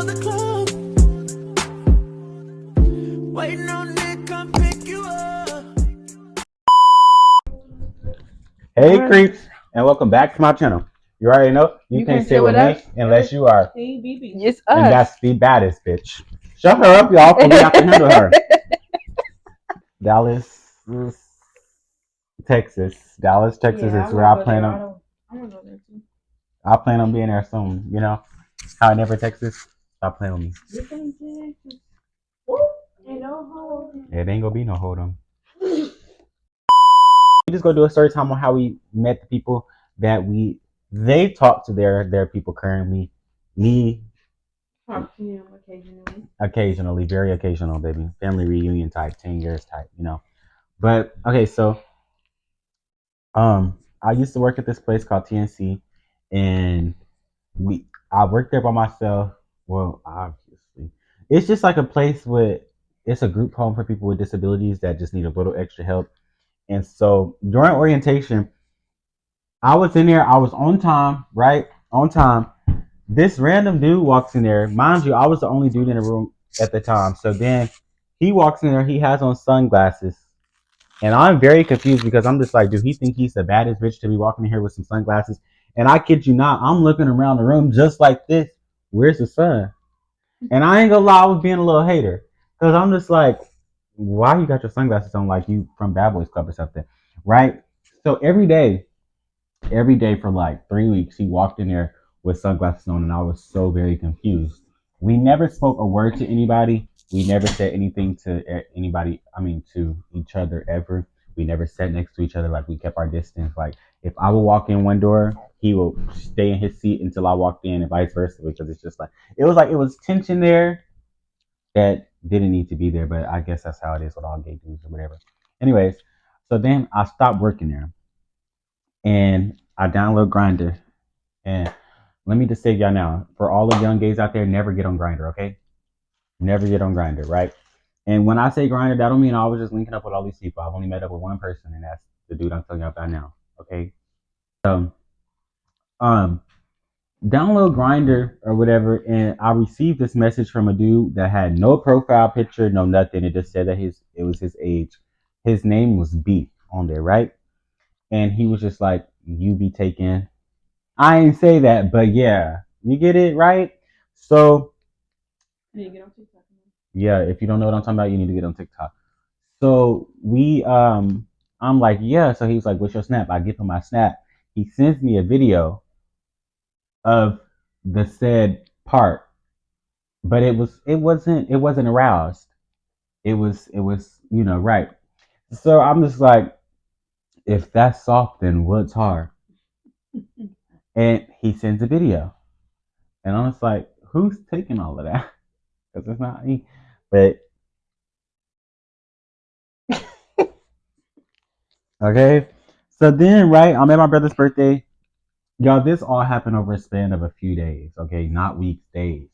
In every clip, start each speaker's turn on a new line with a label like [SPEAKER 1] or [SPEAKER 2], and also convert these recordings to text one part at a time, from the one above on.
[SPEAKER 1] for the club. Waiting on Nick, come pick you up.
[SPEAKER 2] Hey creeps, and welcome back to my channel. You already know you can't sit with me unless you are,
[SPEAKER 3] It's
[SPEAKER 2] and
[SPEAKER 3] us.
[SPEAKER 2] that's the baddest bitch. Shut her up, y'all, for we have to handle her. Dallas, Texas. Dallas, Texas is where I plan on. I plan on being there soon. You know how I never Texas. Stop playing with me. It ain't gonna be no hold on. We just gonna do a story time on how we met the people that they talk to their people currently. Me
[SPEAKER 3] Talk to him occasionally.
[SPEAKER 2] occasionally, very occasional, baby. Family reunion type, 10 years type, you know. But okay, so I used to work at this place called TNC, and I worked there by myself. Well, obviously, it's just like a place with it's a group home for people with disabilities that just need a little extra help. And so during orientation, I was in there. I was on time, right? On time. This random dude walks in there. Mind you, I was the only dude in the room at the time. So then he walks in there. He has on sunglasses. And I'm very confused because I'm just like, do he think he's the baddest bitch to be walking in here with some sunglasses? And I kid you not, I'm looking around the room just like this. Where's the sun? And I ain't gonna lie, I was being a little hater. Because I'm just like, why you got your sunglasses on like you from Bad Boys Club or something? Right? So every day for like 3 weeks, he walked in there with sunglasses on, and I was so very confused. We never spoke a word to anybody. We never said anything to anybody. I mean, to each other ever. We never sat next to each other. Like we kept our distance. Like if I would walk in one door, he will stay in his seat until I walked in, and vice versa. Because it's just like it was tension there that didn't need to be there. But I guess that's how it is with all gay dudes or whatever. Anyways, so then I stopped working there and I download Grinder. And let me just say y'all now, for all the young gays out there, never get on Grinder, okay? Never get on Grinder, right? And when I say Grinder, that don't mean I was just linking up with all these people. I've only met up with one person, and that's the dude I'm telling you about now, okay? So, um, download Grinder or whatever, and I received this message from a dude that had no profile picture, no nothing. It just said that it was his age. His name was B on there, right? And he was just like, "You be taken." I ain't say that, but yeah, you get it right. So yeah, if you don't know what I'm talking about, you need to get on TikTok. So I'm like, yeah. So he was like, "What's your snap?" I give him my snap. He sends me a video of the said part, but it wasn't aroused. It was right. So I'm just like, if that's soft, then what's hard? And he sends a video, and I'm just like, who's taking all of that? Because it's not me. But okay. So then, right, I'm at my brother's birthday. Y'all, this all happened over a span of a few days, okay? Not weeks, days.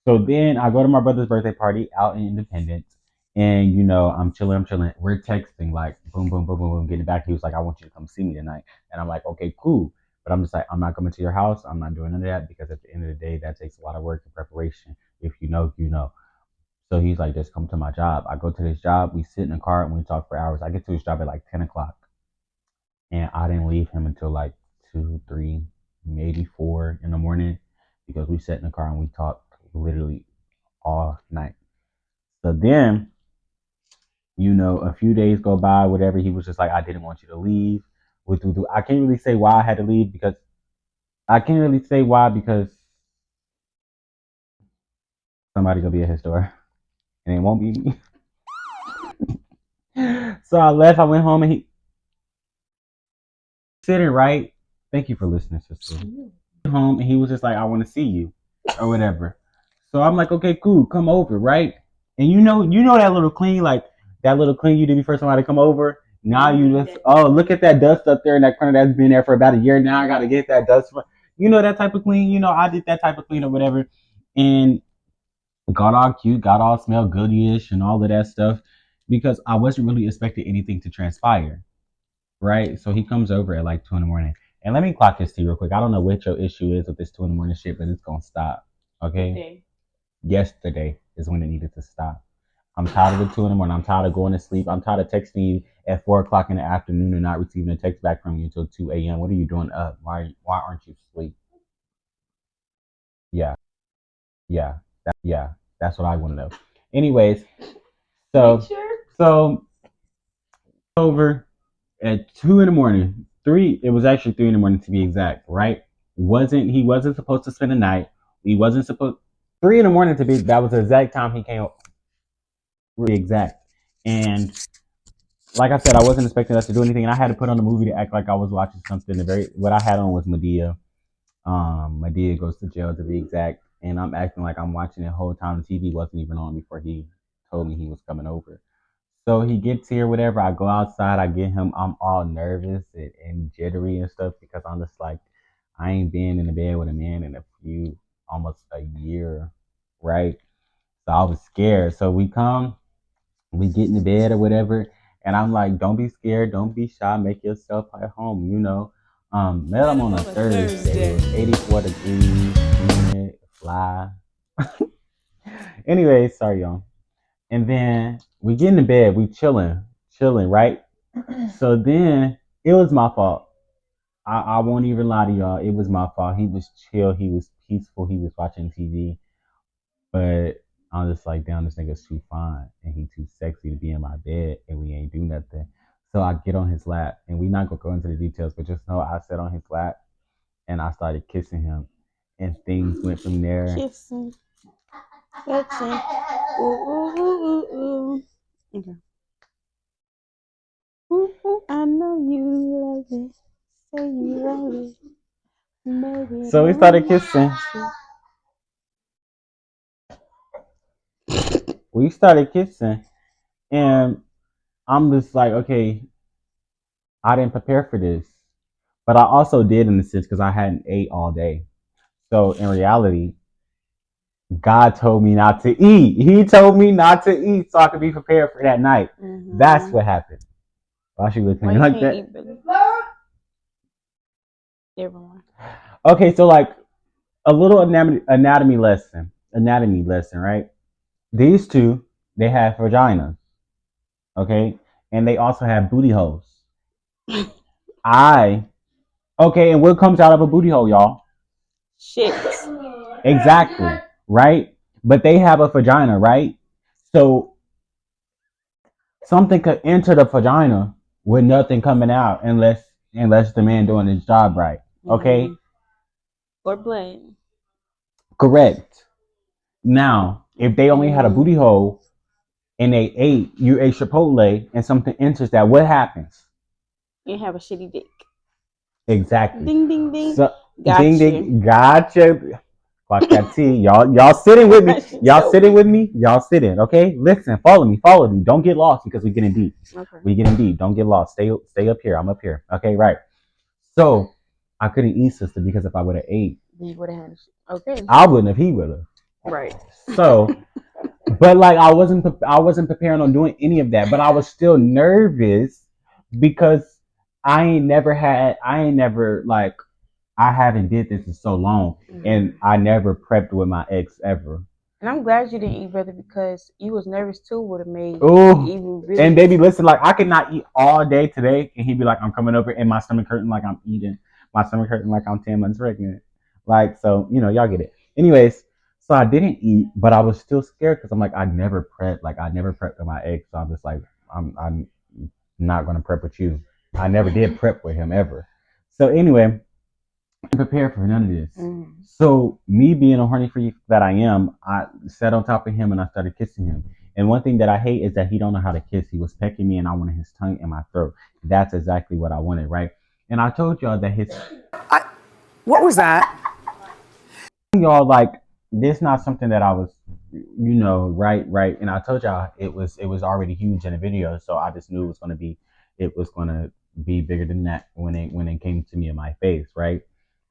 [SPEAKER 2] So then I go to my brother's birthday party out in Independence. And, I'm chilling, We're texting, like, boom, boom, boom, boom, boom, getting back. He was like, I want you to come see me tonight. And I'm like, okay, cool. But I'm just like, I'm not coming to your house. I'm not doing none of that because at the end of the day, that takes a lot of work and preparation. If you know, you know. So he's like, just come to my job. I go to this job. We sit in the car and we talk for hours. I get to his job at like 10 o'clock. And I didn't leave him until like 2, 3, maybe 4 in the morning because we sat in the car and we talked literally all night. So then, a few days go by, whatever. He was just like, I didn't want you to leave. I can't really say why I had to leave because somebody gonna be at his door and it won't be me. So I left. I went home and he sitting right. Thank you for listening, sister. Home and he was just like, I want to see you or whatever. So I'm like, okay, cool, come over, right? And you know that little clean you did before somebody come over. Now you just look at that dust up there in that corner that's been there for about a year. Now I gotta get that dust. That type of clean. I did that type of clean or whatever, and got all cute, got all smell goodyish and all of that stuff because I wasn't really expecting anything to transpire, right? So he comes over at like 2 in the morning. And let me clock this to you real quick. I don't know what your issue is with this 2 in the morning shit, but it's gonna stop. Okay? yesterday is when it needed to stop. I'm tired of the 2 in the morning. I'm tired of going to sleep. I'm tired of texting you at 4 o'clock in the afternoon and not receiving a text back from you until 2 a.m. What are you doing up? Why aren't you asleep? Yeah, yeah. That's what I want to know. Anyways,
[SPEAKER 3] Make
[SPEAKER 2] so
[SPEAKER 3] sure.
[SPEAKER 2] so over at 2 in the morning. Three. It was actually 3 in the morning to be exact. Right? Wasn't he wasn't supposed to spend the night? He wasn't supposed 3 in the morning to be. That was the exact time he came. Really exact. And like I said, I wasn't expecting us to do anything, and I had to put on a movie to act like I was watching something. The very what I had on was Medea. Medea goes to jail to be exact, and I'm acting like I'm watching it the whole time. The TV wasn't even on before he told me he was coming over. So he gets here, whatever. I go outside, I get him. I'm all nervous and jittery and stuff because I'm just like, I ain't been in the bed with a man in a few, almost a year, right? So I was scared. So we get in the bed or whatever, and I'm like, don't be scared, don't be shy, make yourself at home, you know. Met him on a Thursday. It was 84 degrees, humid, fly. Anyway, sorry y'all. And then we get in the bed, we chilling, right? So then it was my fault. I won't even lie to y'all. It was my fault. He was chill. He was peaceful. He was watching TV. But I'm just like, damn, this nigga's too fine and he too sexy to be in my bed and we ain't do nothing. So I get on his lap and we not gonna go into the details, but just know I sat on his lap and I started kissing him and things went from there.
[SPEAKER 3] Kissing. Touching. Ooh, ooh, ooh, ooh, ooh. Okay. Ooh, ooh, I know you love it. Say you love it. Maybe
[SPEAKER 2] So we started kissing. We started kissing and I'm just like, okay, I didn't prepare for this. But I also did in a sense because I hadn't ate all day. So in reality, God told me not to eat. He told me not to eat so I could be prepared for that night.
[SPEAKER 3] Mm-hmm.
[SPEAKER 2] That's what happened. Why she looking at me like that?
[SPEAKER 3] Eat, Billy? Everyone.
[SPEAKER 2] Okay, so like a little anatomy lesson. Anatomy lesson, right? These two, they have vaginas. Okay? And they also have booty holes. I okay, and what comes out of a booty hole, y'all?
[SPEAKER 3] Shit.
[SPEAKER 2] Exactly. Right? But they have a vagina, right? So something could enter the vagina with nothing coming out unless the man doing his job right. Okay?
[SPEAKER 3] Mm-hmm. Or blood.
[SPEAKER 2] Correct. Now, if they only had a booty hole and you ate Chipotle and something enters that, what happens?
[SPEAKER 3] You have a shitty dick.
[SPEAKER 2] Exactly.
[SPEAKER 3] Ding ding ding.
[SPEAKER 2] So,
[SPEAKER 3] Gotcha.
[SPEAKER 2] ding ding, gotcha. Clock that T. Y'all sitting with me. Y'all sitting with me. Y'all sitting. Okay. Listen. Follow me. Follow me. Don't get lost because we getting deep.
[SPEAKER 3] Okay.
[SPEAKER 2] We getting deep. Don't get lost. Stay up here. I'm up here. Okay. Right. So I couldn't eat, sister, because if I would have ate,
[SPEAKER 3] you would have had. Okay.
[SPEAKER 2] I wouldn't have. He would have.
[SPEAKER 3] Right.
[SPEAKER 2] So, but like I wasn't preparing on doing any of that. But I was still nervous because I ain't never like I haven't did this in so long, and I never prepped with my ex ever.
[SPEAKER 3] And I'm glad you didn't eat, brother, because you was nervous too. Would have made
[SPEAKER 2] Oh,
[SPEAKER 3] even really.
[SPEAKER 2] and baby, listen, like I could not eat all day today, and he'd be like, "I'm coming over," and my stomach hurting like I'm eating. My stomach hurting like I'm 10 months pregnant. Like so, y'all get it. Anyways, so I didn't eat, but I was still scared because I'm like, I never prepped. Like I never prepped with my ex, so I'm just like, I'm not gonna prep with you. I never did prep with him ever. So anyway, prepared for none of this. So me being a horny freak that I am, I sat on top of him and I started kissing him. And one thing that I hate is that he don't know how to kiss. He was pecking me and I wanted his tongue in my throat. That's exactly what I wanted, right? And I told y'all that
[SPEAKER 4] What was that?
[SPEAKER 2] y'all like this not something that I was right. And I told y'all it was already huge in the video, so I just knew it was gonna be bigger than that when it came to me in my face, right?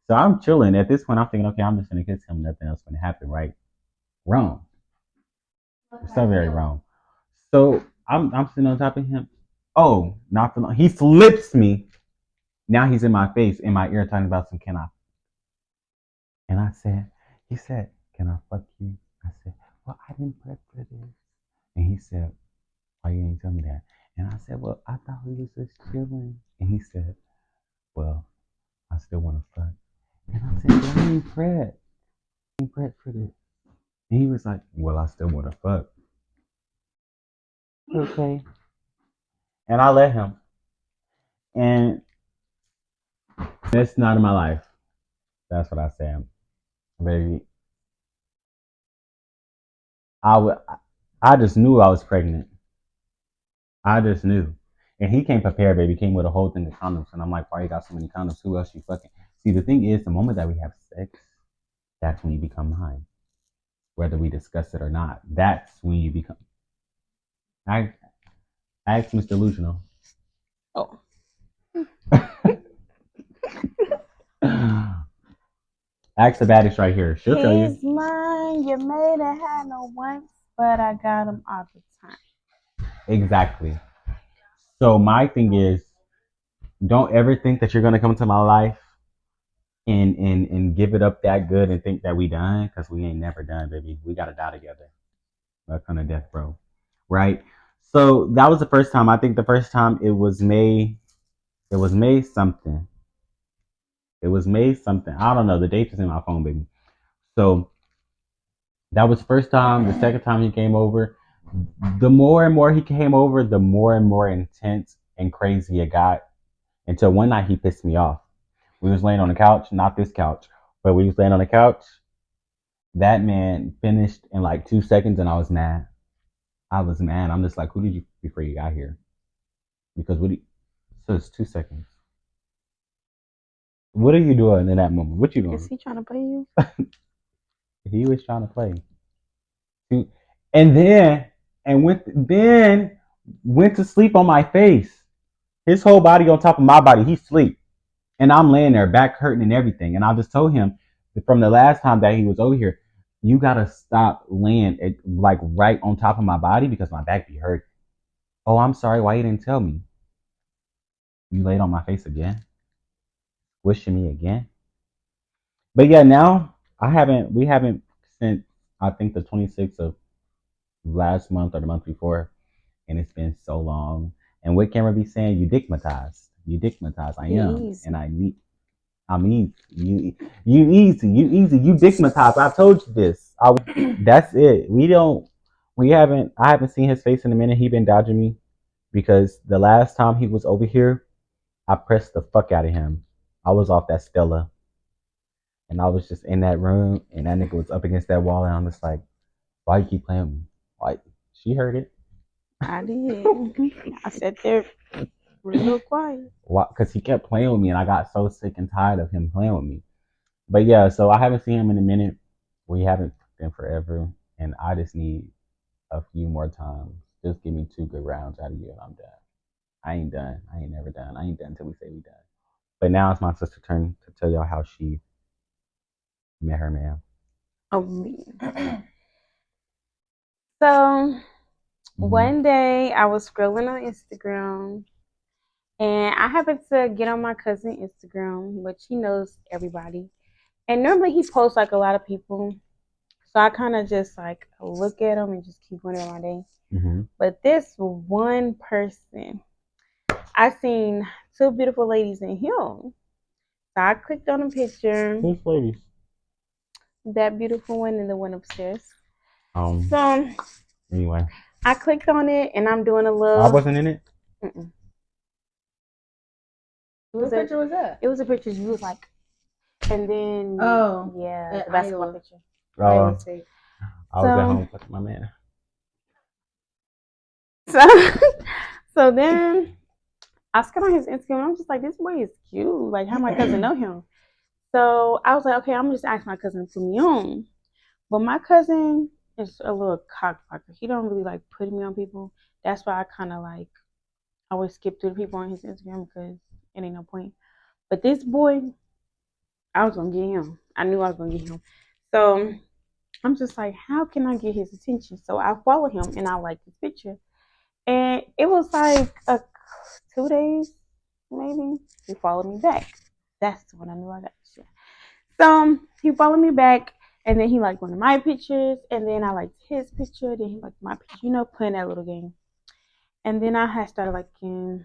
[SPEAKER 2] So I'm chilling. At this point, I'm thinking, okay, I'm just gonna kiss him. Nothing else gonna happen, right? Wrong. So very wrong. So I'm sitting on top of him. Oh, not for long. He flips me. Now he's in my face, in my ear, talking about some can I? And he said, can I fuck you? I said, well, I didn't prep for this. And he said, why you ain't tell me that? And I said, well, I thought we was just chilling. And he said, well, I still want to fuck. And I said, but I ain't prep. I ain't prep for this. And he was like, well, I still want to fuck. Okay. And I let him. And that's not in my life. That's what I said. Baby, I just knew I was pregnant. I just knew. And he came prepared, baby. He came with a whole thing of condoms. And I'm like, why you got so many condoms? Who else you fucking? See, the thing is, the moment that we have sex, that's when you become mine. Whether we discuss it or not. That's when you become. I ask Mr. Delusional.
[SPEAKER 3] Oh.
[SPEAKER 2] Ask the baddest right here. She'll tell you.
[SPEAKER 3] He's mine. You made it had no once, but I got him all the time.
[SPEAKER 2] Exactly. So my thing is, don't ever think that you're gonna come into my life and give it up that good and think that we done, because we ain't never done, baby. We gotta die together. That's kind of death, bro. Right? So that was the first time. I think the first time it was May. It was May something. It was May something. I don't know. The date is in my phone, baby. So that was the first time. The second time he came over, the more and more he came over, the more and more intense and crazy it got. Until one night he pissed me off. We was laying on the couch, not this couch, but we was laying on the couch. That man finished in like 2 seconds, and I was mad. I was mad. I'm just like, who did you before you got here? Because so it's 2 seconds. What are you doing in that moment? What you doing?
[SPEAKER 3] Is he trying to play you?
[SPEAKER 2] He was trying to play. And then went to sleep on my face. His whole body on top of my body. He sleep. And I'm laying there, back hurting and everything. And I just told him from the last time that he was over here, you gotta stop laying it like right on top of my body because my back be hurt. Oh, I'm sorry. Why you didn't tell me? You laid on my face again, wishing me again. But yeah, now we haven't since I think the 26th of last month or the month before, and it's been so long. And what Cameron be saying, you dickmatized. You dickmatized. I am,
[SPEAKER 3] Easy.
[SPEAKER 2] and I mean, you easy, you dickmatized. I told you this. That's it. I haven't seen his face in a minute. He been dodging me because the last time he was over here, I pressed the fuck out of him. I was off that Stella, and I was just in that room, and that nigga was up against that wall, and I'm just like, why you keep playing with me? Like, she heard it.
[SPEAKER 3] I did. I sat there real quiet.
[SPEAKER 2] Why? Because he kept playing with me, and I got so sick and tired of him playing with me. But yeah, so I haven't seen him in a minute. We haven't been forever, and I just need a few more times. Just give me 2 good rounds out of you, and I'm done. I ain't done. I ain't never done. I ain't done until we say we done. But now it's my sister's turn to tell y'all how she met her man.
[SPEAKER 3] Oh, man. So one day I was scrolling on Instagram, and I happened to get on my cousin's Instagram, which he knows everybody. And normally he posts like a lot of people. So I kind of just like look at him and just keep going about my day.
[SPEAKER 2] Mm-hmm.
[SPEAKER 3] But this one person, I seen 2 beautiful ladies in him. So I clicked on a picture.
[SPEAKER 2] Who's ladies?
[SPEAKER 3] That beautiful one and the one upstairs.
[SPEAKER 2] So anyway,
[SPEAKER 3] I clicked on it and I'm doing a little.
[SPEAKER 2] I wasn't in it.
[SPEAKER 3] Mm-mm.
[SPEAKER 5] What picture was that?
[SPEAKER 3] It was a picture you was like, and then yeah, the basketball picture.
[SPEAKER 2] I was at home with my man.
[SPEAKER 3] So then I got on his Instagram. I'm just like, this boy is cute. Like, how my cousin know him? So I was like, okay, I'm just ask my cousin to put me on. But my cousin is a little cockblocker. He don't really like putting me on people. That's why I kind of like always skip through the people on his Instagram because it ain't no point. But this boy, I was gonna get him. I knew I was gonna get him. So I'm just like, how can I get his attention? So I follow him and I like his picture. And it was like 2 days, maybe. He followed me back. That's when I knew I got shit. So he followed me back, And then he liked one of my pictures, and then I liked his picture, then he liked my picture, playing that little game. And then I had started liking,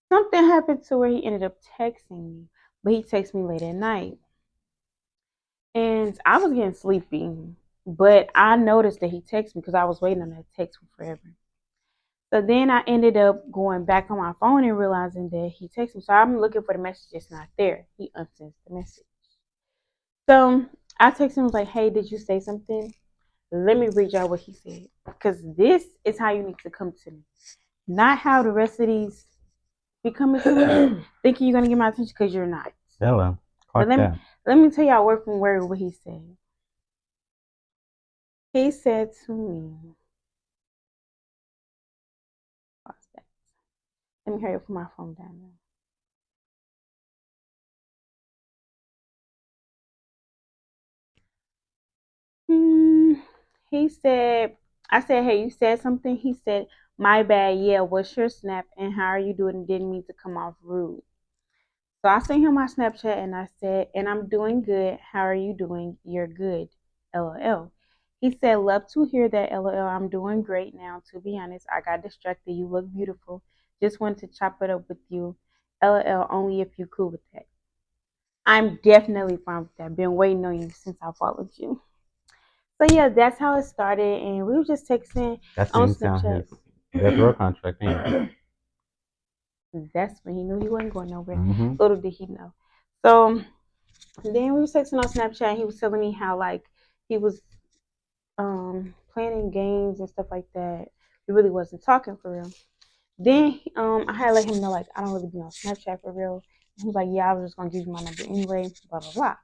[SPEAKER 3] something happened to where he ended up texting me, but he texted me late at night. And I was getting sleepy, but I noticed that he texted me because I was waiting on that text for forever. So then I ended up going back on my phone and realizing that he texted me. So I'm looking for the message, it's not there. He unsends the message. So I texted him, was like, hey, did you say something? Let me read y'all what he said. Because this is how you need to come to me. Not how the rest of these be coming to me, thinking you're going to get my attention because you're not.
[SPEAKER 2] Hello.
[SPEAKER 3] But let me tell y'all word from word what he said. He said to me, let me hurry up, put my phone down now. He said, I said, hey, you said something? He said, my bad, yeah, what's your snap and how are you doing? Didn't mean to come off rude. So I sent him my Snapchat and I said, and I'm doing good. How are you doing? You're good. LOL. He said, love to hear that. LOL. I'm doing great now. To be honest, I got distracted. You look beautiful. Just wanted to chop it up with you. LOL. Only if you cool with that. I'm definitely fine with that. Been waiting on you since I followed you. So yeah, that's how it started, and we were just texting
[SPEAKER 2] That's
[SPEAKER 3] on
[SPEAKER 2] when he signed
[SPEAKER 3] Snapchat.
[SPEAKER 2] his Death Row contract. Ain't
[SPEAKER 3] That's when he knew he wasn't going nowhere.
[SPEAKER 2] Mm-hmm.
[SPEAKER 3] Little did he know. So then we were texting on Snapchat, and he was telling me how like he was planning games and stuff like that. We really wasn't talking for real. Then I had to let him know like I don't really be on Snapchat for real. And he was like, yeah, I was just gonna give you my number anyway. Blah blah blah.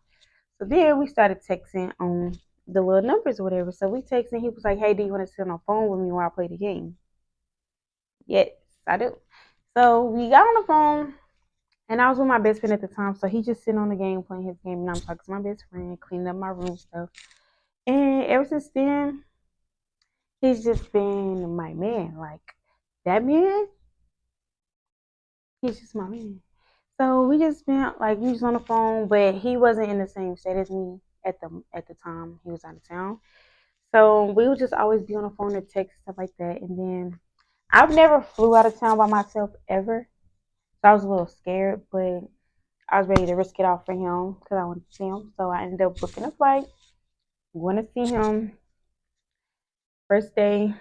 [SPEAKER 3] So then we started texting on the little numbers or whatever. So we texted. He was like, hey, do you want to sit on the phone with me while I play the game? Yes, I do. So we got on the phone, and I was with my best friend at the time. So he just sitting on the game playing his game, and I'm talking to my best friend, cleaning up my room stuff. And ever since then, he's just been my man. Like that man, he's just my man. So we just spent like we was on the phone, but he wasn't in the same state as me at the time. He was out of town. So we would just always be on the phone and text stuff like that. And then I've never flew out of town by myself ever. So I was a little scared, but I was ready to risk it all for him because I wanted to see him. So I ended up booking a flight, going to see him. First day,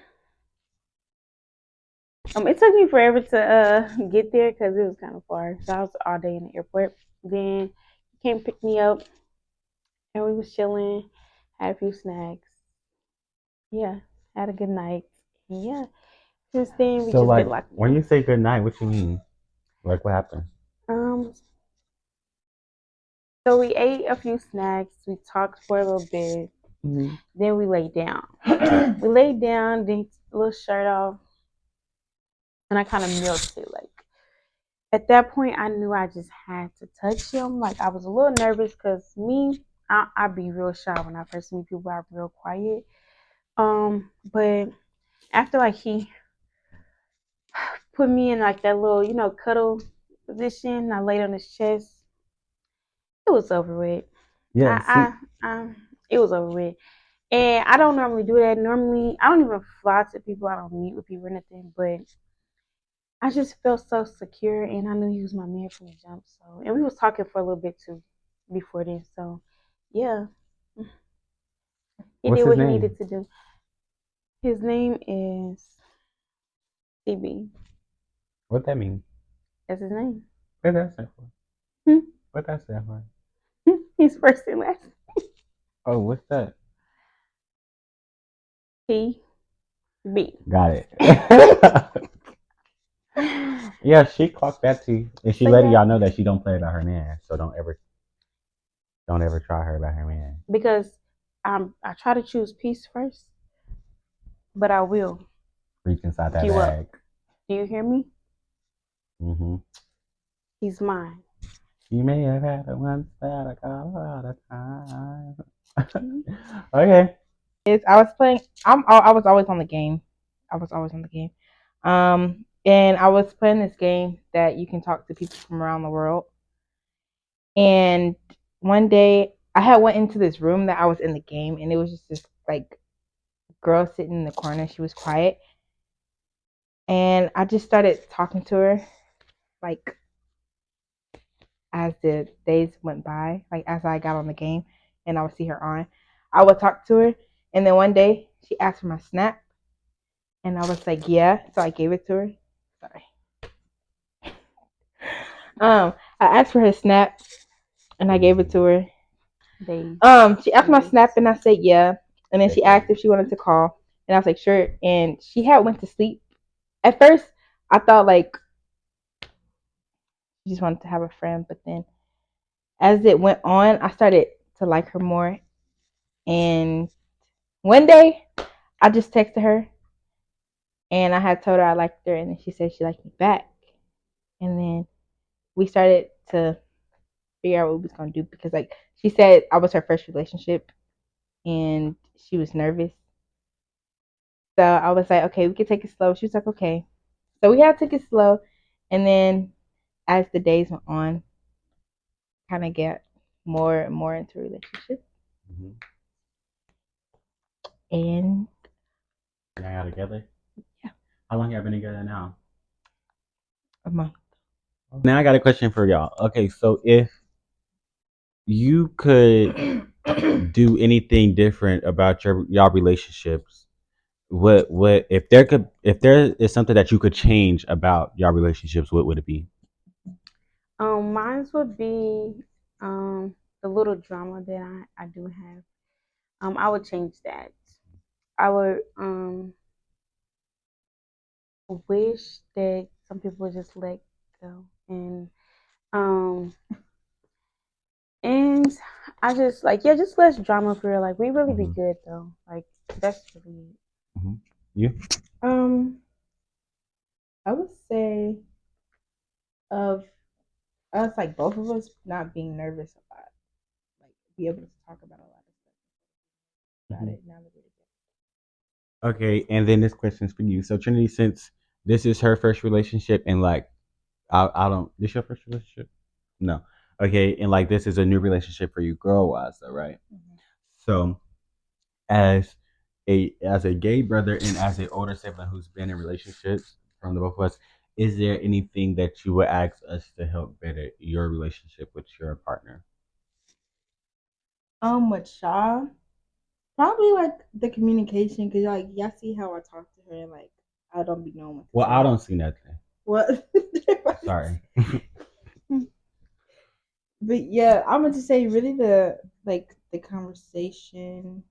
[SPEAKER 3] it took me forever to get there because it was kind of far. So I was all day in the airport. Then he came pick me up, and we was chilling, had a few snacks. Yeah, had a good night. Yeah, since then we
[SPEAKER 2] So
[SPEAKER 3] just
[SPEAKER 2] like,
[SPEAKER 3] been like,
[SPEAKER 2] when you say good night, what you mean? Like, what happened?
[SPEAKER 3] um. So we ate a few snacks. We talked for a little bit.
[SPEAKER 2] Mm-hmm.
[SPEAKER 3] Then we laid down. We laid down, then a little shirt off, and I kind of melted. Like at that point, I knew I just had to touch him. Like I was a little nervous because me, I be real shy when I first meet people. I'm real quiet. But after like he put me in like that little, cuddle position, I laid on his chest. It was over with.
[SPEAKER 2] Yeah. See,
[SPEAKER 3] It was over with. And I don't normally do that. Normally, I don't even fly to people. I don't meet with people or nothing. But I just felt so secure, and I knew he was my man from the jump. So, and we was talking for a little bit too before this. So, yeah, he
[SPEAKER 2] what's
[SPEAKER 3] did
[SPEAKER 2] his
[SPEAKER 3] what he
[SPEAKER 2] name?
[SPEAKER 3] needed to do. His name is CB.
[SPEAKER 2] What that mean?
[SPEAKER 3] That's his name.
[SPEAKER 2] What that stand for?
[SPEAKER 3] Hmm?
[SPEAKER 2] What that stand for?
[SPEAKER 3] His first and last.
[SPEAKER 2] Oh, what's that?
[SPEAKER 3] TB.
[SPEAKER 2] Got it. Yeah, she clocked that too, and she
[SPEAKER 3] So
[SPEAKER 2] letting
[SPEAKER 3] yeah,
[SPEAKER 2] y'all know that she don't play about her man. So don't ever try her about her man.
[SPEAKER 3] because I try to choose peace first, but I will
[SPEAKER 2] Reach inside that
[SPEAKER 3] you up.
[SPEAKER 2] bag.
[SPEAKER 3] Do you hear me?
[SPEAKER 2] Mm-hmm.
[SPEAKER 3] He's mine.
[SPEAKER 2] You may have had it once, but I got a lot of time. Okay.
[SPEAKER 5] I was playing. I was always on the game. I was always on the game. And I was playing this game that you can talk to people from around the world. And one day I had went into this room that I was in the game, and it was just this like girl sitting in the corner. She was quiet, and I just started talking to her, like as the days went by, like as I got on the game, and I would see her on, I would talk to her, and then one day she asked for my snap, and I was like, yeah, so I gave it to her. Sorry. I asked for her snap, and I gave it to her. She asked my snap, and I said yeah, and then she asked if she wanted to call, and I was like sure, and she had went to sleep. At first, I thought like she just wanted to have a friend, but then as it went on, I started to like her more. And one day, I just texted her, and I had told her I liked her, and then she said she liked me back. And then we started to figure out what we was gonna do because, like, she said I was her first relationship, and she was nervous. So I was like, okay, we could take it slow. She was like, okay. So we had to take it slow, and then as the days went on, kind of get more and more into relationships.
[SPEAKER 2] Mm-hmm.
[SPEAKER 5] And
[SPEAKER 2] Y'all together?
[SPEAKER 5] Yeah.
[SPEAKER 2] How long y'all been together now?
[SPEAKER 5] a month.
[SPEAKER 2] Now I got a question for y'all. Okay, so if you could do anything different about y'all relationships, what if there is something that you could change about y'all relationships, what would it be?
[SPEAKER 3] Mine would be the little drama that I do have. I would change that. I would wish that some people would just let go um and I just like yeah, just less drama for real. Like we really be
[SPEAKER 2] Mhm.
[SPEAKER 3] good though. Like that's really it.
[SPEAKER 2] Mm-hmm. You?
[SPEAKER 5] I would say of us, like both of us, not being nervous about, like, be able to talk about a lot of stuff about
[SPEAKER 2] Mhm.
[SPEAKER 5] it now that we're together.
[SPEAKER 2] Okay, and then this question's for you. So Trinity, since this is her first relationship, and like I don't, this your first relationship? No. Okay, and like this is a new relationship for you, girl wise, though, right?
[SPEAKER 5] Mm-hmm.
[SPEAKER 2] So as a gay brother and as an older sibling who's been in relationships from the both of us, is there anything that you would ask us to help better your relationship with your partner?
[SPEAKER 5] With Shaw, probably like the communication, cause like y'all see how I talk to her, and like I don't be knowing what to
[SPEAKER 2] Well,
[SPEAKER 5] say.
[SPEAKER 2] I don't see nothing.
[SPEAKER 5] What?
[SPEAKER 2] Sorry.
[SPEAKER 5] But yeah, I'm gonna just say really the conversation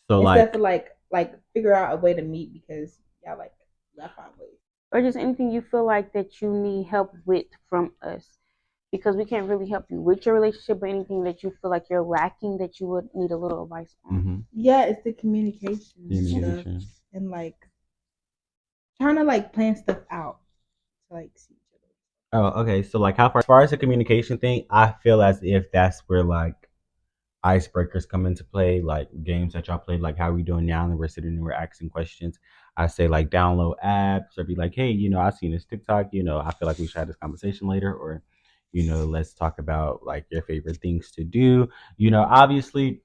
[SPEAKER 2] So
[SPEAKER 5] instead of
[SPEAKER 2] like,
[SPEAKER 5] like figure out a way to meet because y'all find ways.
[SPEAKER 3] Or just anything you feel like that you need help with from us. Because we can't really help you with your relationship, but anything that you feel like you're lacking that you would need a little advice on.
[SPEAKER 2] mm-hmm.
[SPEAKER 5] Yeah, it's the communication stuff
[SPEAKER 2] Communication.
[SPEAKER 5] and like trying to like plan stuff out to like see each other.
[SPEAKER 2] Oh, okay. So like, how far as far as the communication thing, I feel as if that's where like icebreakers come into play, like games that y'all play, like how we doing now, and we're sitting and we're asking questions. I say like download apps or be like, hey, I seen this TikTok, I feel like we should have this conversation later, or let's talk about like your favorite things to do. Obviously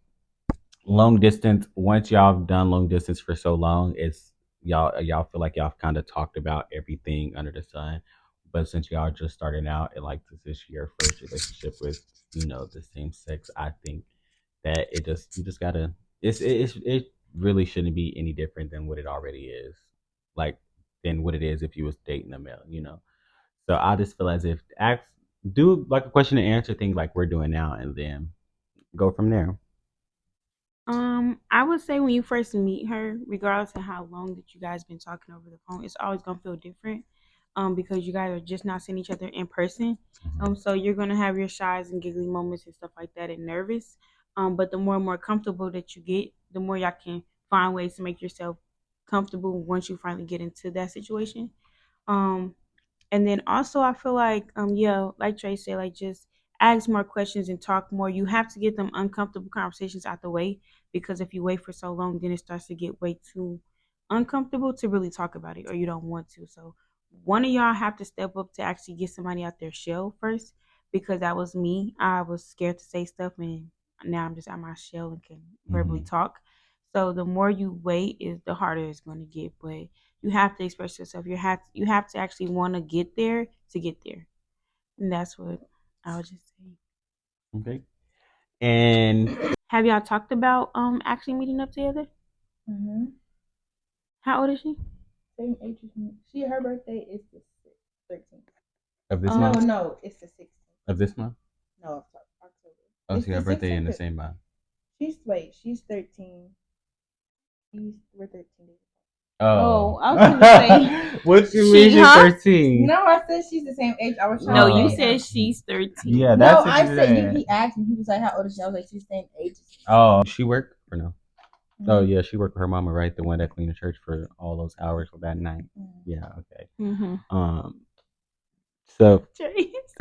[SPEAKER 2] long distance. Once y'all have done long distance for so long, it's y'all feel like y'all kind of talked about everything under the sun. But since y'all just starting out and like this is your first relationship with the same sex, I think that you just gotta it really shouldn't be any different than what it already is, like than what it is if you was dating a male. So I just feel as if ask do like a question and answer thing like we're doing now, and then go from there.
[SPEAKER 3] I would say when you first meet her, regardless of how long that you guys been talking over the phone, it's always gonna feel different. Because you guys are just not seeing each other in person. So you're gonna have your shies and giggly moments and stuff like that and nervous. But the more and more comfortable that you get, the more y'all can find ways to make yourself comfortable once you finally get into that situation. Um, and then also I feel like yeah, like Trey said, like just ask more questions and talk more. You have to get them uncomfortable conversations out the way because if you wait for so long, then it starts to get way too uncomfortable to really talk about it or you don't want to. So one of y'all have to step up to actually get somebody out their shell first because that was me. I was scared to say stuff and now I'm just out my shell and can verbally talk. So the more you wait, is the harder it's going to get. But you have to express yourself. You have to actually want to get there to get there, and that's what I would just say.
[SPEAKER 2] Okay. And
[SPEAKER 3] Have y'all talked about actually meeting up together?
[SPEAKER 5] Mm-hmm.
[SPEAKER 3] How old is she?
[SPEAKER 5] Same age as me. Her birthday is the 13th.
[SPEAKER 2] of this
[SPEAKER 3] Oh.
[SPEAKER 2] month?
[SPEAKER 5] No, it's the 16th.
[SPEAKER 2] Of this month?
[SPEAKER 5] No, October.
[SPEAKER 2] Oh,
[SPEAKER 5] It's
[SPEAKER 2] so your
[SPEAKER 5] the
[SPEAKER 2] birthday in the
[SPEAKER 5] 16th.
[SPEAKER 2] same month.
[SPEAKER 5] She's 13. We're 13 days.
[SPEAKER 3] Oh, I was gonna say.
[SPEAKER 2] What you
[SPEAKER 3] She,
[SPEAKER 2] mean you're
[SPEAKER 3] huh?
[SPEAKER 2] 13?
[SPEAKER 5] No, I said she's the same age. I was trying
[SPEAKER 3] No,
[SPEAKER 5] to
[SPEAKER 3] you
[SPEAKER 5] say,
[SPEAKER 3] said she's 13.
[SPEAKER 2] Yeah,
[SPEAKER 5] no,
[SPEAKER 2] that's what
[SPEAKER 5] I
[SPEAKER 2] you
[SPEAKER 5] said he asked me. He was like, "How old is she?" I was like, "She's the same age."
[SPEAKER 2] Oh, she worked or no?
[SPEAKER 5] Mm-hmm.
[SPEAKER 2] Oh yeah, she worked with her mama, right? The one that cleaned the church for all those hours of that night.
[SPEAKER 5] Mm-hmm.
[SPEAKER 2] Yeah, okay.
[SPEAKER 3] Mm-hmm.
[SPEAKER 2] So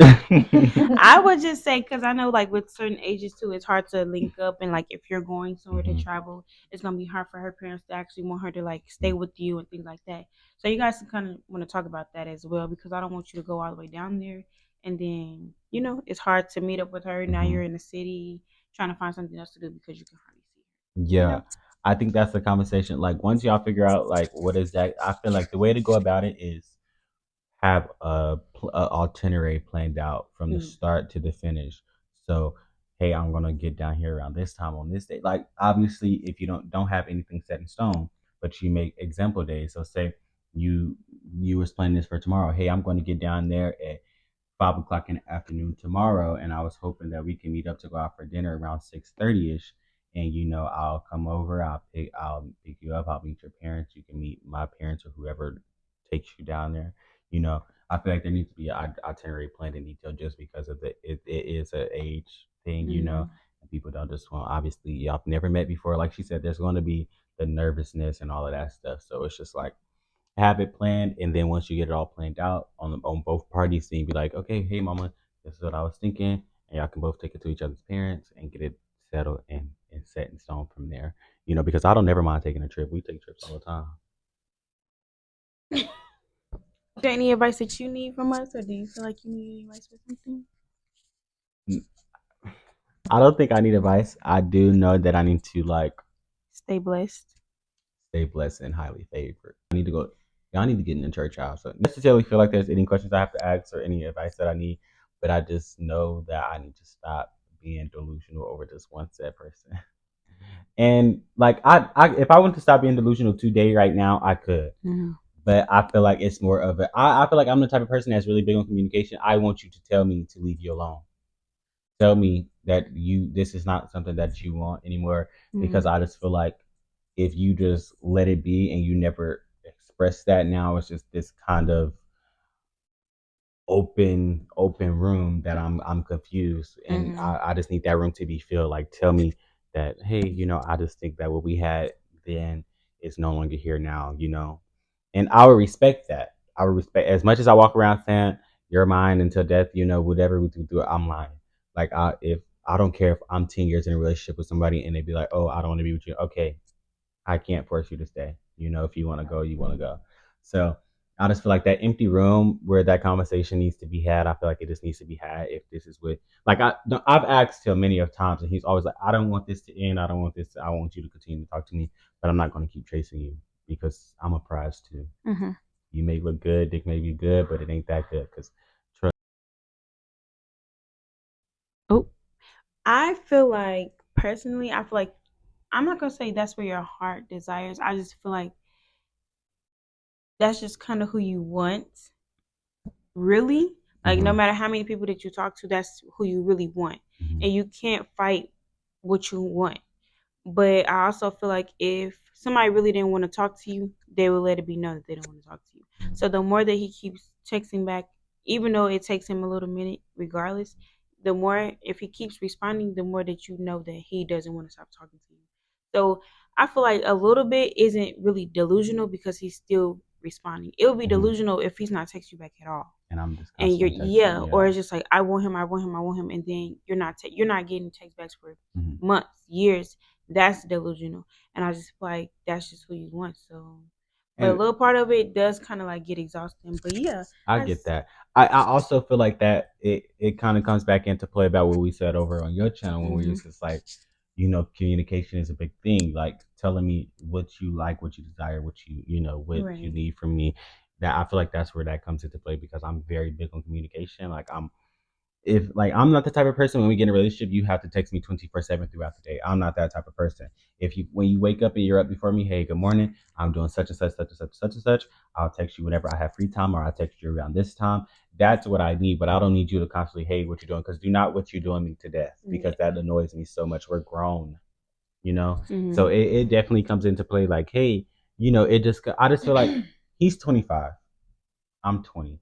[SPEAKER 3] I would just say, because I know like with certain ages too, it's hard to link up, and like if you're going somewhere to travel, it's gonna be hard for her parents to actually want her to like stay with you and things like that. So you guys kind of want to talk about that as well, because I don't want you to go all the way down there and then it's hard to meet up with her. Now you're in the city trying to find something else to do because you can hardly see her.
[SPEAKER 2] yeah, I think that's the conversation. Like once y'all figure out like what is that, I feel like the way to go about it is have a itinerary planned out from the start to the finish. So, hey, I'm gonna get down here around this time on this day. Like obviously, if you don't have anything set in stone, but you make example days. So say you was planning this for tomorrow. Hey, I'm going to get down there at 5 o'clock in the afternoon tomorrow, and I was hoping that we can meet up to go out for dinner around 6:30 ish. And I'll come over. I'll pick you up. I'll meet your parents. You can meet my parents or whoever takes you down there. I feel like there needs to be an itinerary planned in detail just because of it is an age thing. And people don't just want. Obviously, y'all have never met before. Like she said, there's going to be the nervousness and all of that stuff. So it's just like have it planned, and then once you get it all planned out on both parties, then you be like, okay, hey mama, this is what I was thinking, and y'all can both take it to each other's parents and get it settled and set in stone from there. Because I don't never mind taking a trip. We take trips all the time.
[SPEAKER 3] Is there any advice that you need from us, or do you feel like you need any advice for something?
[SPEAKER 2] I don't think I need advice. I do know that I need to
[SPEAKER 3] stay blessed
[SPEAKER 2] and highly favored. Y'all need to get in the church house. So necessarily feel like there's any questions I have to ask or any advice that I need, but I just know that I need to stop being delusional over this one set person. And like I if I want to stop being delusional today right now, I could. But I feel like it's more of I feel like I'm the type of person that's really big on communication. I want you to tell me to leave you alone. Tell me that this is not something that you want anymore, because I just feel like if you just let it be and you never express that, now it's just this kind of open room that I'm confused, and I just need that room to be filled. Like tell me that, hey, I just think that what we had then is no longer here now, and I would respect that. I would respect, as much as I walk around saying you're mine until death, whatever we do, I'm lying. Like if I don't care if I'm 10 years in a relationship with somebody and they be like, oh, I don't want to be with you. Okay, I can't force you to stay. If you want to go, you want to go. So I just feel like that empty room where that conversation needs to be had, I feel like it just needs to be had. If this is what, like, I've asked him many of times, and he's always like, I don't want this to end. I don't want this. I want you to continue to talk to me, but I'm not going to keep chasing you because I'm a prize too. You may look good, dick may be good, but it ain't that good. Because
[SPEAKER 3] I feel like personally, I'm not gonna say that's where your heart desires. I just feel like that's just kind of who you want, really. Like no matter how many people that you talk to, that's who you really want, and you can't fight what you want. But I also feel like if somebody really didn't want to talk to you, they will let it be known that they don't want to talk to you. So the more that he keeps texting back, even though it takes him a little minute, regardless, the more, if he keeps responding, the more that you know that he doesn't want to stop talking to you. So I feel like a little bit isn't really delusional because he's still responding. It would be delusional if he's not texting you back at all.
[SPEAKER 2] And I'm just
[SPEAKER 3] and you're or it's just like I want him, and then you're not getting text backs for months, years. That's delusional, and I just feel like that's just who you want. So But a
[SPEAKER 2] And
[SPEAKER 3] little part of it does kind of like get exhausting. But yeah,
[SPEAKER 2] I get that. I also feel like that it kind of comes back into play about what we said over on your channel when we was just like, communication is a big thing. Like telling me what you like, what you desire, what you
[SPEAKER 3] Right.
[SPEAKER 2] need from me. That I feel like that's where that comes into play because I'm very big on communication. Like if like I'm not the type of person when we get in a relationship, you have to text me 24/7 throughout the day. I'm not that type of person. If you when you wake up and you're up before me, hey, good morning. I'm doing such and such, such and such, such and such. I'll text you whenever I have free time, or I'll text you around this time. That's what I need, but I don't need you to constantly, hey, what you're doing, because do not what you're doing me to death, because that annoys me so much. We're grown, you know. So
[SPEAKER 3] Mm-hmm.
[SPEAKER 2] it definitely comes into play. Like, hey, I just feel like he's 25, I'm 20.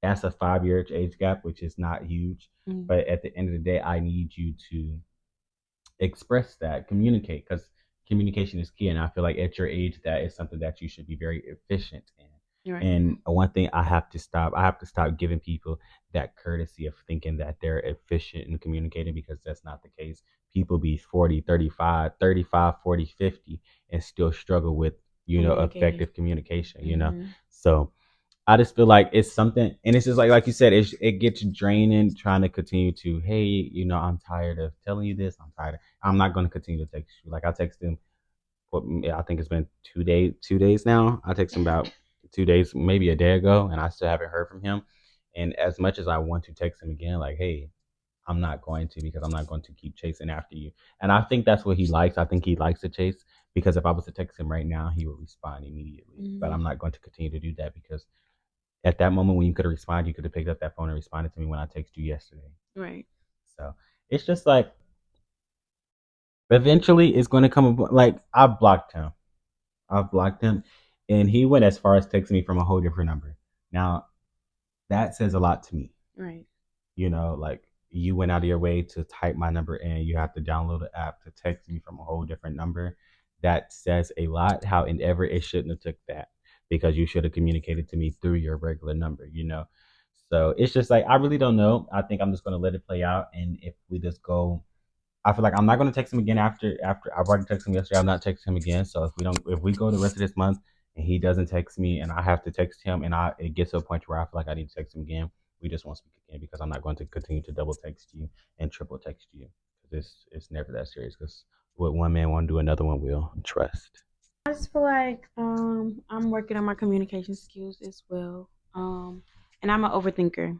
[SPEAKER 2] That's a 5 year age gap, which is not huge.
[SPEAKER 3] Mm-hmm.
[SPEAKER 2] But at the end of the day, I need you to express that, communicate, because communication is key. And I feel like at your age, that is something that you should be very efficient in.
[SPEAKER 3] Right.
[SPEAKER 2] And one thing I have to stop giving people that courtesy of thinking that they're efficient in communicating, because that's not the case. People be 40, 35, 35, 40, 50 and still struggle with,
[SPEAKER 3] Communicating.
[SPEAKER 2] effective communication,
[SPEAKER 3] Mhm.
[SPEAKER 2] So I just feel like it's something, and it's just like you said, it gets draining trying to continue to, hey, I'm tired of telling you this. I'm tired. I'm not going to continue to text you. Like I texted him, I think it's been 2 days now. I texted him about 2 days, maybe a day ago, and I still haven't heard from him. And as much as I want to text him again, like, hey, I'm not going to, because I'm not going to keep chasing after you. And I think that's what he likes. I think he likes to chase, because if I was to text him right now, he would respond immediately. But I'm not going to continue to do that, because at that moment when you could have responded, you could have picked up that phone and responded to me when I texted you yesterday.
[SPEAKER 3] Right.
[SPEAKER 2] So it's just like eventually it's going to come. Like I've blocked him, and he went as far as texting me from a whole different number. Now that says a lot to me.
[SPEAKER 3] Right.
[SPEAKER 2] Like you went out of your way to type my number in. You have to download the app to text me from a whole different number. That says a lot. However, it shouldn't have took that, because you should have communicated to me through your regular number. So it's just like I really don't know. I think I'm just gonna let it play out, and if we just go, I feel like I'm not gonna text him again after I've already texted him yesterday. I'm not texting him again. So if we go the rest of this month and he doesn't text me and I have to text him, and it gets to a point where I feel like I need to text him again, we just won't speak again, because I'm not going to continue to double text you and triple text you, because it's never that serious. Because what one man won't do, another one will. Trust.
[SPEAKER 3] I just feel like I'm working on my communication skills as well. And I'm an overthinker.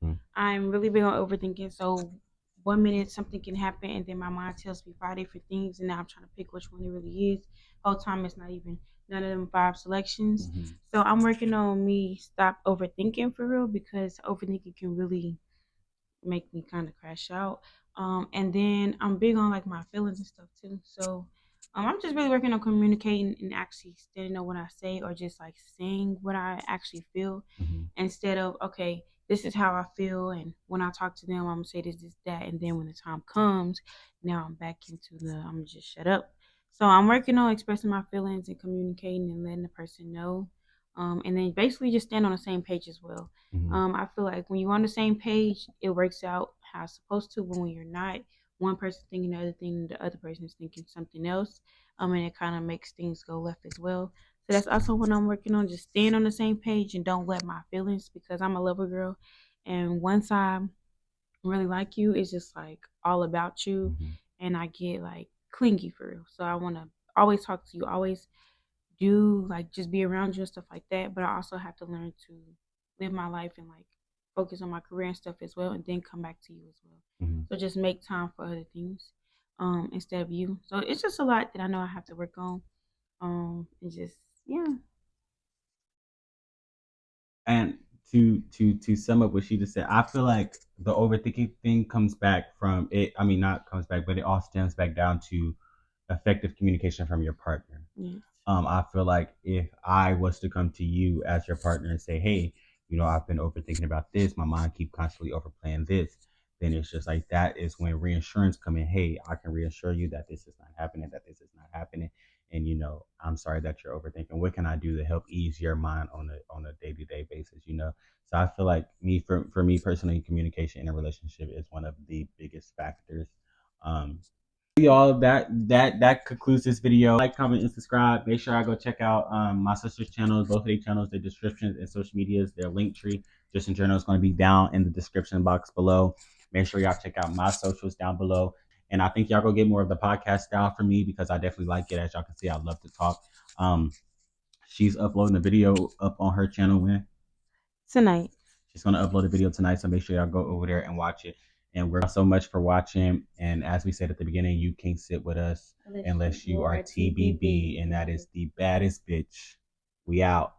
[SPEAKER 2] Mm.
[SPEAKER 3] I'm really big on overthinking. So 1 minute something can happen, and then my mind tells me 5 different things, and now I'm trying to pick which one it really is. Whole time it's not even none of them 5 selections.
[SPEAKER 2] Mm-hmm.
[SPEAKER 3] So I'm working on me stop overthinking for real, because overthinking can really make me kind of crash out. And then I'm big on like my feelings and stuff too. So I'm just really working on communicating and actually standing on what I say, or just like saying what I actually feel,
[SPEAKER 2] Mm-hmm.
[SPEAKER 3] instead of, okay, this is how I feel, and when I talk to them, I'm gonna say this, that, and then when the time comes, now I'm back into I'm gonna just shut up. So I'm working on expressing my feelings and communicating and letting the person know, and then basically just stand on the same page as well.
[SPEAKER 2] Mm-hmm.
[SPEAKER 3] I feel like when you're on the same page, it works out how it's supposed to. But when you're not, one person thinking the other thing, the other person is thinking something else, and it kind of makes things go left as well. So that's also what I'm working on, just staying on the same page and don't let my feelings, because I'm a lover girl, and once I really like you, it's just like all about you,
[SPEAKER 2] Mm-hmm.
[SPEAKER 3] and I get like clingy for real. So I want to always talk to you, always do like just be around you and stuff like that. But I also have to learn to live my life and like focus on my career and stuff as well, and then come back to you as well.
[SPEAKER 2] Mm-hmm.
[SPEAKER 3] So just make time for other things, instead of you. So it's just a lot that I know I have to work on. And just, yeah.
[SPEAKER 2] And to sum up what she just said, I feel like the overthinking thing comes back from it. I mean, not comes back, but it all stems back down to effective communication from your partner.
[SPEAKER 3] Yeah.
[SPEAKER 2] I feel like if I was to come to you as your partner and say, hey, I've been overthinking about this, my mind keep constantly overplaying this, then it's just like that is when reassurance come in. Hey, I can reassure you that this is not happening, that this is not happening. And I'm sorry that you're overthinking. What can I do to help ease your mind on a day-to-day basis? So I feel like for me personally, communication in a relationship is one of the biggest factors. Um, Y'all, that concludes this video. Like, comment, and subscribe. Make sure I go check out my sister's channels, both of their channels, their descriptions and social medias, their link tree, just in general, is going to be down in the description box below. Make sure y'all check out my socials down below. And I think y'all go get more of the podcast style for me, because I definitely like it. As y'all can see, I love to talk. She's uploading a video up on her channel when?
[SPEAKER 3] Tonight.
[SPEAKER 2] She's going to upload a video tonight, so make sure y'all go over there and watch it. And we're so much for watching. And as we said at the beginning, you can't sit with us unless you are TBB, and that is the baddest bitch. We out.